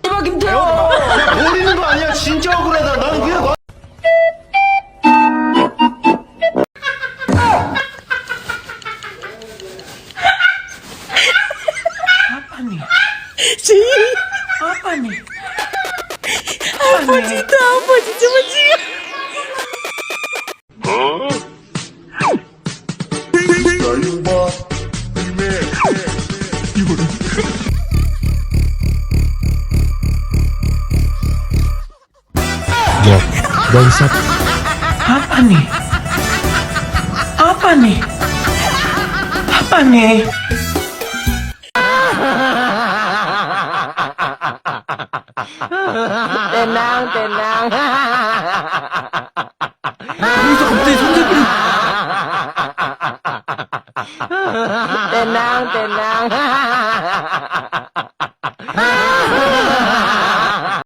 이봐 김태형. 버리는 거 아니야. 진짜 억울하다. 나는 그냥 놔. Bangsat. Apa nih? Apa nih? Apa nih? tenang, tenang. Itu 갑자기 손잡이. tenang, tenang.